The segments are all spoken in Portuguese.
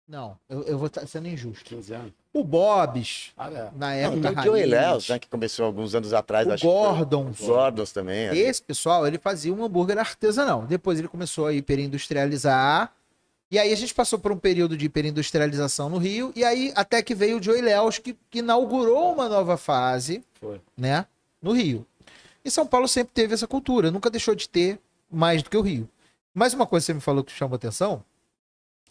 Não, eu vou estar sendo injusto. 15 anos. O Bob's, É. na Não, época, tem o Joey raiz, Léus, né, que começou alguns anos atrás. o acho que foi. Gordon's. O Gordon's também. ali. Esse pessoal, ele fazia um hambúrguer artesanal. Depois ele começou a hiperindustrializar. E aí a gente passou por um período de hiperindustrialização no Rio. E aí até que veio o Joey Léus, que inaugurou uma nova fase, Foi. né, no Rio. E São Paulo sempre teve essa cultura, nunca deixou de ter mais do que o Rio. Mais uma coisa que você me falou que chamou atenção,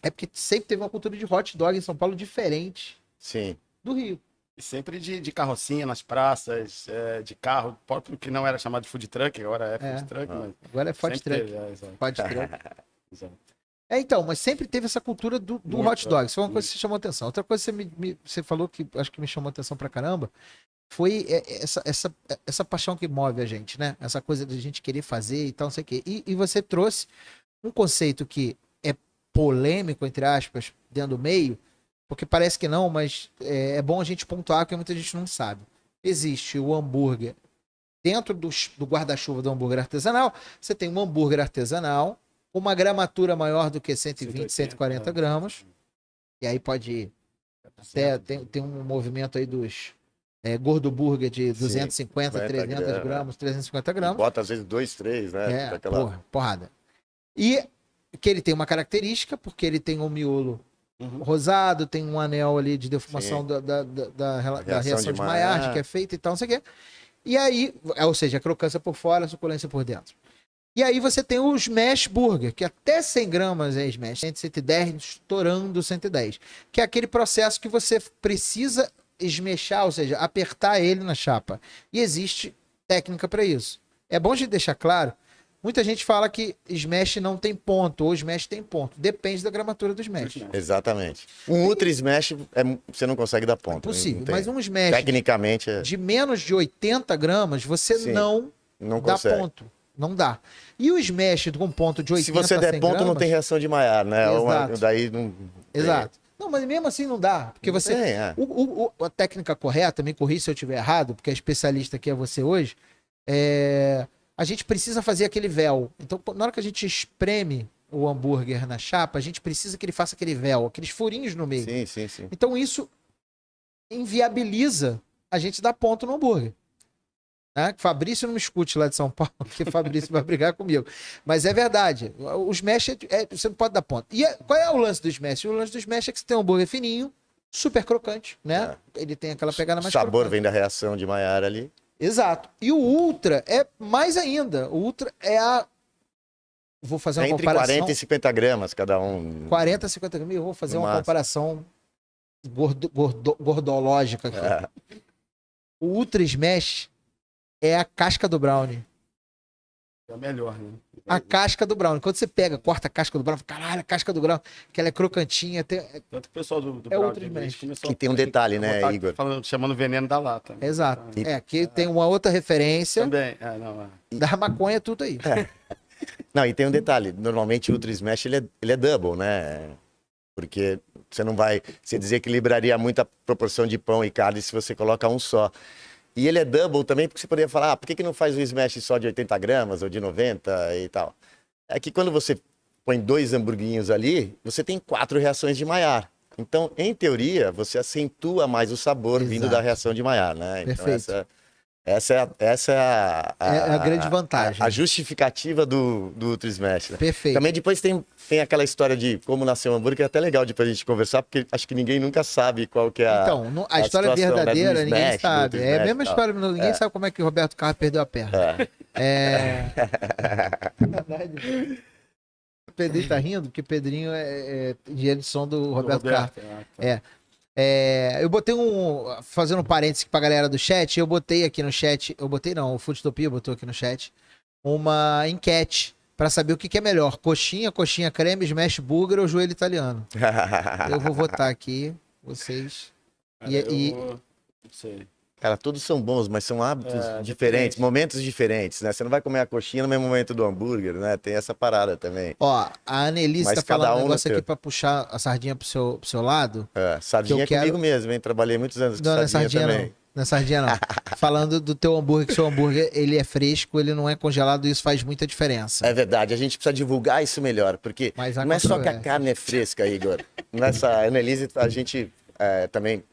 é porque sempre teve uma cultura de hot dog em São Paulo diferente Sim. do Rio. E sempre de carrocinha nas praças, de carro, próprio que não era chamado de food truck, agora é food truck, mas Agora é food sempre truck. teve, exato. Food truck. Exato. Então, mas sempre teve essa cultura do Muito, hot dog. Isso foi uma coisa que você chamou atenção. Outra coisa que você falou que acho que me chamou atenção pra caramba foi essa paixão que move a gente, né? Essa coisa de a gente querer fazer e tal, não sei o quê. E você trouxe um conceito que é polêmico, entre aspas, dentro do meio, porque parece que não, mas é bom a gente pontuar que muita gente não sabe. Existe o hambúrguer dentro do guarda-chuva do hambúrguer artesanal. Você tem um hambúrguer artesanal, uma gramatura maior do que 120, 140 gramas. E aí pode ir. Até, tem um movimento aí dos gordo burger de 250, 300 gramas, 350 gramas. Bota às vezes 2, 3, né? Porrada. E que ele tem uma característica, porque ele tem um miolo rosado, tem um anel ali de defumação da reação de Maillard, que é feita e tal, não sei o quê. E aí, ou seja, a crocância por fora, a suculência por dentro. E aí você tem o Smash Burger, que até 100 gramas é Smash, 110, estourando 110. Que é aquele processo que você precisa esmechar, ou seja, apertar ele na chapa. E existe técnica para isso. É bom a gente deixar claro, muita gente fala que Smash não tem ponto, ou Smash tem ponto. Depende da gramatura do Smash. Exatamente. Um Ultra Smash, você não consegue dar ponto. É possível, não tem. mas um Smash tecnicamente de menos de 80 gramas, você não dá consegue. ponto. Não dá. E o Smash com ponto de 80 Se você der ponto, gramas, não tem reação de Maillard, né? Exato. Daí não... Exato. Não, mas mesmo assim não dá. Porque você. A técnica correta, me corri se eu estiver errado, porque a especialista aqui é você hoje. A gente precisa fazer aquele véu. Então, na hora que a gente espreme o hambúrguer na chapa, a gente precisa que ele faça aquele véu, aqueles furinhos no meio. Sim. Então, isso inviabiliza a gente dar ponto no hambúrguer. Fabrício não me escute lá de São Paulo, porque Fabrício vai brigar comigo. Mas é verdade. O Smash, você não pode dar ponto. E qual é o lance do Smash? O lance do Smash é que você tem um hambúrguer fininho, super crocante, né? Ele tem aquela pegada mais crocante. O sabor vem da reação de Maillard ali. Exato. E o Ultra é mais ainda. O Ultra é Vou fazer uma comparação. Entre 40 e 50 gramas cada um. 40 a 50 gramas. Eu vou fazer uma comparação gordológica aqui. O Ultra Smash é a casca do brownie. É a melhor, né? A casca do brownie. Quando você pega, corta a casca do brownie, caralho, a casca do brownie, que ela é crocantinha. Tanto que o pessoal do Ultra Smash. Que tem um detalhe, né, Igor? Chamando veneno da lata. Exato. Aqui tem uma outra referência. Também. Da maconha, tudo aí. Não, e tem um detalhe. Normalmente o Ultra Smash ele é double, né? Porque você não vai... Você desequilibraria muito a proporção de pão e carne se você coloca um só. E ele é double também, porque você poderia falar, por que não faz um smash só de 80 gramas ou de 90 e tal? É que quando você põe 2 hamburguinhos ali, você tem 4 reações de Maillard. Então, em teoria, você acentua mais o sabor vindo da reação de Maillard, né? Perfeito. Então, essa é a grande vantagem. A justificativa do Ultra Smash. Né? Perfeito. Também depois tem aquela história de como nasceu o hambúrguer, que é até legal depois a gente conversar, porque acho que ninguém nunca sabe qual que é a história situação, verdadeira, né, ninguém Smash, sabe. É a mesma história, ninguém sabe como é que o Roberto Carlos perdeu a perna. Na verdade, o Pedrinho tá rindo, porque Pedrinho é engenheiro de som do Roberto Carlos. Eu botei fazendo um parênteses pra galera do chat, eu botei aqui no chat, o Foodtopia botou aqui no chat, uma enquete pra saber o que é melhor, coxinha creme, smash burger ou joelho italiano. Eu vou votar aqui, vocês. Não sei. Cara, todos são bons, mas são hábitos diferentes, momentos diferentes, né? Você não vai comer a coxinha no mesmo momento do hambúrguer, né? Tem essa parada também. Ó, a Annelise tá falando um negócio aqui pra puxar a sardinha pro seu lado. Sardinha é comigo mesmo, hein? Trabalhei muitos anos com sardinha também. Não é sardinha, não. Falando do teu hambúrguer, que seu hambúrguer, ele é fresco, ele não é congelado, e isso faz muita diferença. É verdade, a gente precisa divulgar isso melhor, porque Mas não é só que a controvérsia. carne é fresca, Igor. Nessa Annelise, a gente também...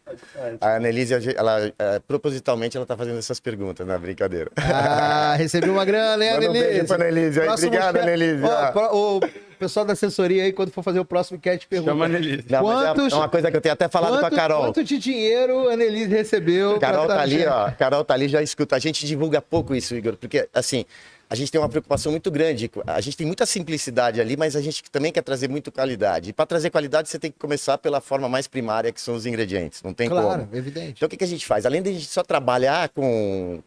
A Annelise, ela, propositalmente, ela tá fazendo essas perguntas, na brincadeira. Ah, recebi uma grana, hein, Manda um beijo Annelise? pra Annelise aí. Próximo Obrigado, chefe- Annelise. Ó, o pessoal da assessoria aí, quando for fazer o próximo enquete, pergunta. Chama a Annelise. Não, mas Quantos- é uma coisa que eu tenho até falado com a Carol. Quanto de dinheiro a Annelise recebeu? Carol pra tá ali, no ó. Carol tá ali, já escuta. A gente divulga pouco isso, Igor, porque, assim, a gente tem uma preocupação muito grande. A gente tem muita simplicidade ali, mas a gente também quer trazer muito qualidade. E para trazer qualidade, você tem que começar pela forma mais primária, que são os ingredientes. Não tem Claro, como. evidente. Então, o que que a gente faz? Além de a gente só trabalhar com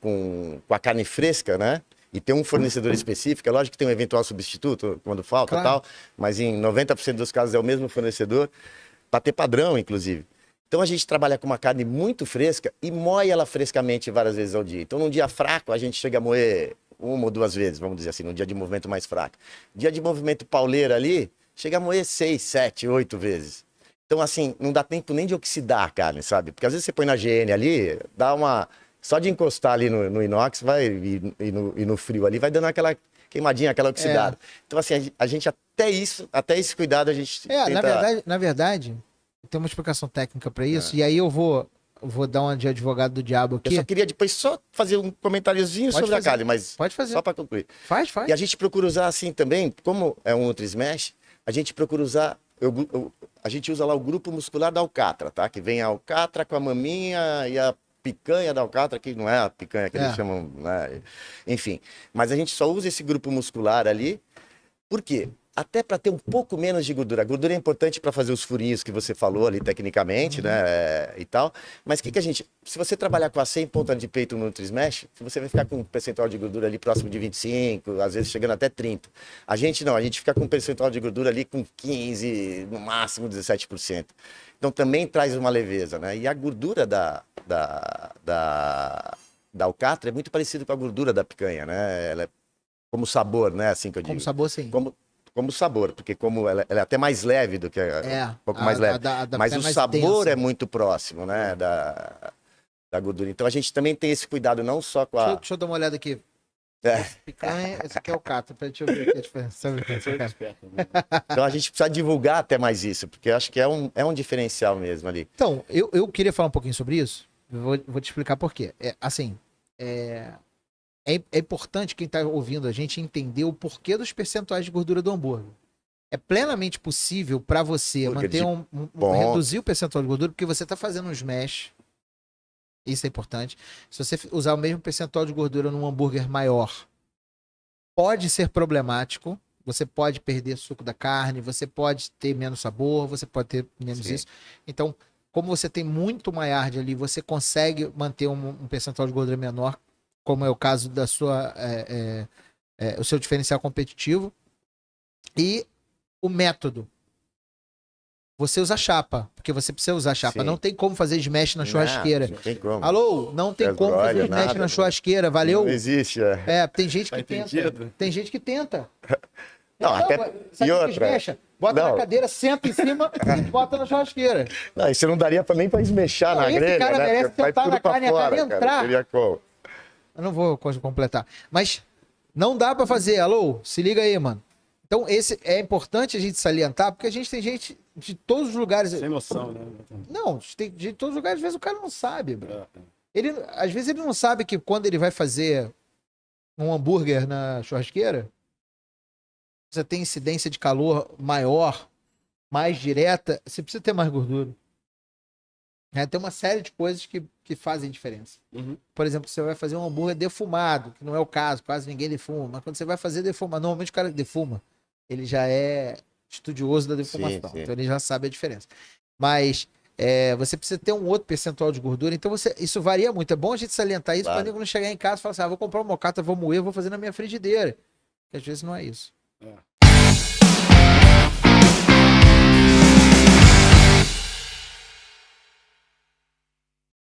a carne fresca, né? E ter um fornecedor específico, é lógico que tem um eventual substituto quando falta e Claro. tal, mas em 90% dos casos é o mesmo fornecedor, para ter padrão, inclusive. Então a gente trabalha com uma carne muito fresca e moe ela frescamente várias vezes ao dia. Então num dia fraco a gente chega a moer uma ou duas vezes, vamos dizer assim, num dia de movimento mais fraco. Dia de movimento pauleiro ali, chega a moer 6, 7, 8 vezes. Então assim, não dá tempo nem de oxidar a carne, sabe? Porque às vezes você põe na GN ali, dá uma... Só de encostar ali no inox vai, e no frio ali, vai dando aquela queimadinha, aquela oxidada. Então assim, a gente até esse cuidado a gente tenta... Na verdade, tem uma explicação técnica pra isso, e aí eu vou dar uma de advogado do diabo Eu aqui. só queria depois só fazer um comentáriozinho Pode sobre fazer. a carne, mas Pode fazer. só para concluir. Faz. E a gente procura usar assim também, como é um Nutri-Smash, a gente procura usar, a gente usa lá o grupo muscular da alcatra, tá? Que vem a alcatra com a maminha e a picanha da alcatra, que não é a picanha que eles chamam, né? Enfim. Mas a gente só usa esse grupo muscular ali, por quê? Até para ter um pouco menos de gordura. A gordura é importante para fazer os furinhos que você falou ali tecnicamente, né? E tal. Mas o que a gente. Se você trabalhar com a 100 ponta de peito no Nutri-Smash, você vai ficar com um percentual de gordura ali próximo de 25, às vezes chegando até 30. A gente não, a gente fica com um percentual de gordura ali com 15, no máximo 17%. Então também traz uma leveza, né? E a gordura da alcatra é muito parecida com a gordura da picanha, né? Ela é como sabor, né? Assim que eu digo. Como sabor, sim. Como sabor, porque como ela é até mais leve do que um pouco mais leve. Mas o mais sabor densa. é muito próximo, né, da gordura. Então a gente também tem esse cuidado não só com a... Deixa eu dar uma olhada aqui. É. Picanha, esse aqui é o cato. Deixa eu ver aqui a diferença. Então a gente precisa divulgar até mais isso, porque eu acho que é um diferencial mesmo ali. Então, eu queria falar um pouquinho sobre isso. Vou te explicar por quê. É importante quem está ouvindo a gente entender o porquê dos percentuais de gordura do hambúrguer. É plenamente possível para você Hambúrguer manter reduzir o percentual de gordura, porque você está fazendo um smash. Isso é importante. Se você usar o mesmo percentual de gordura num hambúrguer maior, pode ser problemático. Você pode perder suco da carne, você pode ter menos sabor, você pode ter menos Sim. isso. Então, como você tem muito maillard ali, você consegue manter um percentual de gordura menor, como é o caso da sua o seu diferencial competitivo. E o método. Você usa chapa, porque você precisa usar chapa. Sim. Não tem como fazer smash na churrasqueira. Não tem como. Alô, não tem Gas como fazer broiler, smash nada, na churrasqueira, valeu? Não existe, Tem gente Tá que tenta. entendido? Tem gente que tenta. Não, até... Sabe E o que outra... smasha? Bota Não. na cadeira, senta em cima e bota na churrasqueira. Não, isso não daria nem pra esmechar Não, na esse grelha, cara né? merece Porque vai sentar tudo na pra carne, a fora, carne cara. entrar. Teria como. Eu não vou completar. Mas não dá pra fazer. Alô, se liga aí, mano. Então, esse é importante a gente salientar, porque a gente tem gente de todos os lugares. Sem noção, né? Não, tem de todos os lugares, às vezes o cara não sabe, bro. É. Às vezes ele não sabe que quando ele vai fazer um hambúrguer na churrasqueira, você tem incidência de calor maior, mais direta, você precisa ter mais gordura. Tem uma série de coisas que fazem diferença. Uhum. Por exemplo, você vai fazer um hambúrguer defumado, que não é o caso, quase ninguém defuma. Mas quando você vai fazer defumado, normalmente o cara que defuma, ele já é estudioso da defumação. Sim. Então ele já sabe a diferença. Mas você precisa ter um outro percentual de gordura. Então isso varia muito. É bom a gente salientar isso Claro. para quando chegar em casa e falar assim, vou comprar uma mocata, vou moer, vou fazer na minha frigideira. Porque às vezes não é isso.